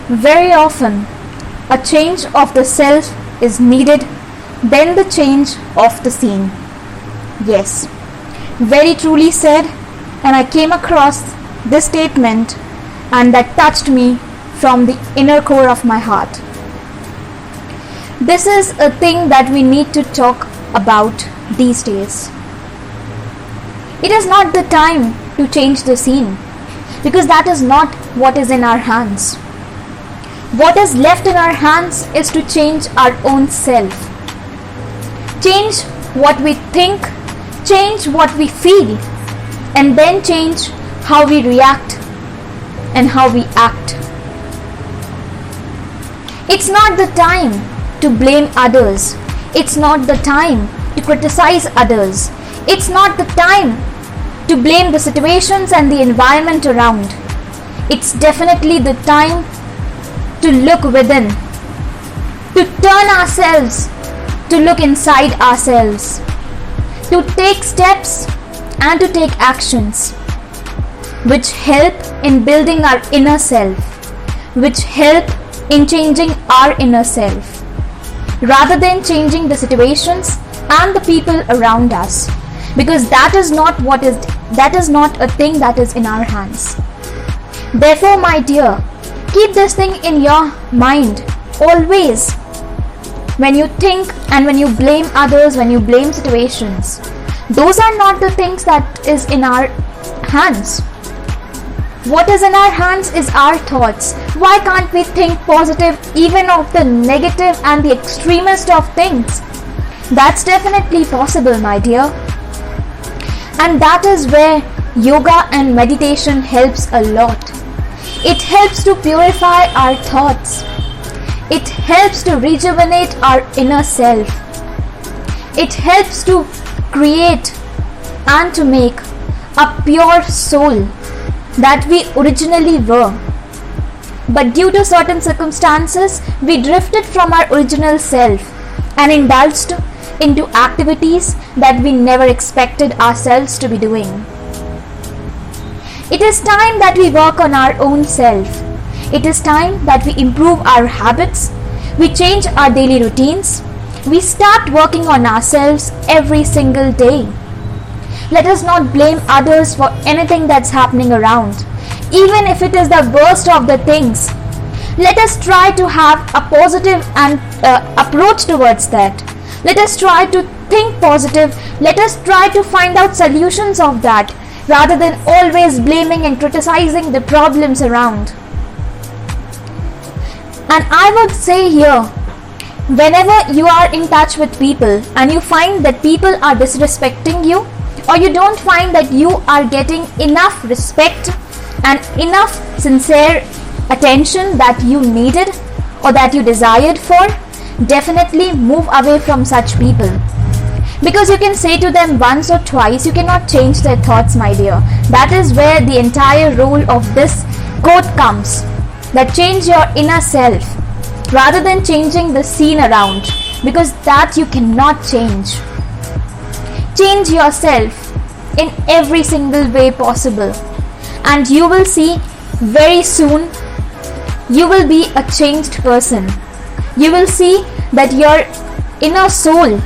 Very often, a change of the self is needed than the change of the scene. Yes, very truly said, and I came across this statement and that touched me from the inner core of my heart. This is a thing that we need to talk about these days. It is not the time to change the scene, because that is not what is in our hands. What is left in our hands is to change our own self. Change what we think, change what we feel, and then change how we react and how we act. It's not the time to blame others. It's not the time to criticize others. It's not the time to blame the situations and the environment around. It's definitely the time to look within, to turn ourselves, to look inside ourselves, to take steps and to take actions which help in building our inner self, which help in changing our inner self, rather than changing the situations and the people around us, because that is not a thing that is in our hands. Therefore, my dear, keep this thing in your mind always. When you think and when you blame others, when you blame situations, those are not the things that is in our hands. What is in our hands is our thoughts. Why can't we think positive even of the negative and the extremist of things? That's definitely possible, my dear. And that is where yoga and meditation helps a lot. It helps to purify our thoughts. It helps to rejuvenate our inner self. It helps to create and to make a pure soul that we originally were. But due to certain circumstances, we drifted from our original self and indulged into activities that we never expected ourselves to be doing. It is time that we work on our own self. It is time that we improve our habits, we change our daily routines, we start working on ourselves every single day. Let us not blame others for anything that's happening around, even if it is the worst of the things. Let us try to have a positive approach towards that. Let us try to think positive. Let us try to find out solutions of that, rather than always blaming and criticizing the problems around. And I would say here, whenever you are in touch with people and you find that people are disrespecting you, or you don't find that you are getting enough respect and enough sincere attention that you needed or that you desired for, definitely move away from such people. Because you can say to them once or twice, you cannot change their thoughts, my dear. That is where the entire role of this quote comes. That change your inner self rather than changing the scene around, because that you cannot change. Change yourself in every single way possible, and you will see very soon you will be a changed person. You will see that your inner soul,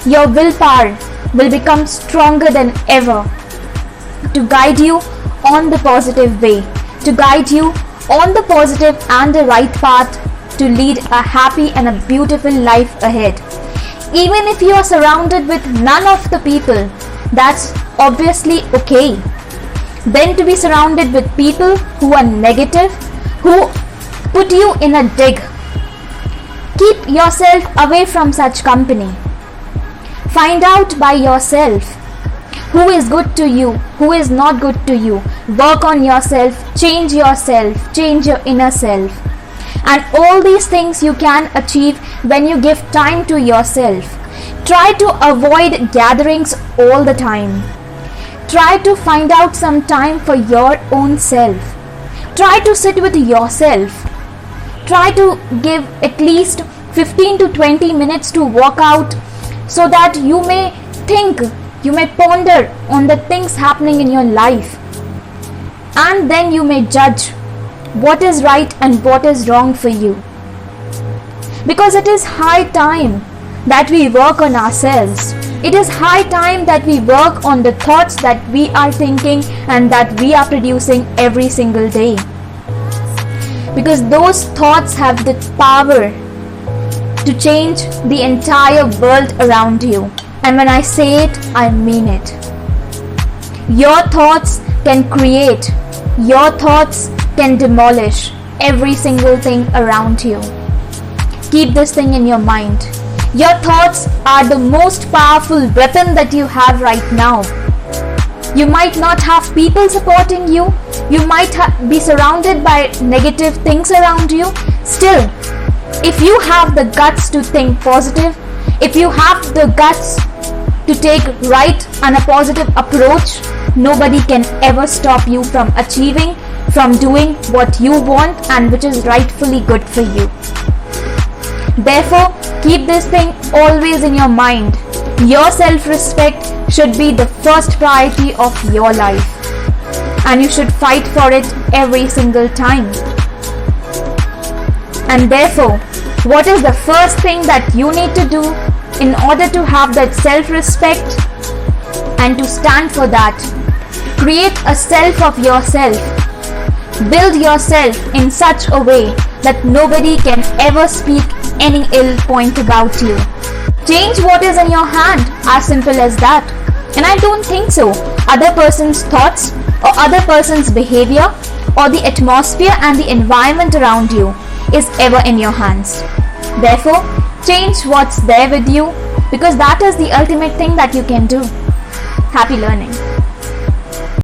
your willpower will become stronger than ever to guide you on the positive way, to guide you on the positive and the right path to lead a happy and a beautiful life ahead. Even if you are surrounded with none of the people, that's obviously okay. Then to be surrounded with people who are negative, who put you in a dig. Keep yourself away from such company. Find out by yourself who is good to you, who is not good to you. Work on yourself, change your inner self. And all these things you can achieve when you give time to yourself. Try to avoid gatherings all the time. Try to find out some time for your own self. Try to sit with yourself. Try to give at least 15 to 20 minutes to walk out, so that you may think, you may ponder on the things happening in your life, and then you may judge what is right and what is wrong for you. Because it is high time that we work on ourselves. It is high time that we work on the thoughts that we are thinking and that we are producing every single day. Because those thoughts have the power to change the entire world around you. And when I say it, I mean it. Your thoughts can create, your thoughts can demolish every single thing around you. Keep this thing in your mind. Your thoughts are the most powerful weapon that you have right now. You might not have people supporting you. You might be surrounded by negative things around you. Still, if you have the guts to think positive, if you have the guts to take right and a positive approach, nobody can ever stop you from achieving, from doing what you want and which is rightfully good for you. Therefore, keep this thing always in your mind. Your self-respect should be the first priority of your life, and you should fight for it every single time. And therefore, what is the first thing that you need to do in order to have that self-respect and to stand for that? Create a self of yourself. Build yourself in such a way that nobody can ever speak any ill point about you. Change what is in your hand, as simple as that. And I don't think so other person's thoughts or other person's behavior or the atmosphere and the environment around you is ever in your hands. Therefore, change what's there with you, because that is the ultimate thing that you can do. Happy learning.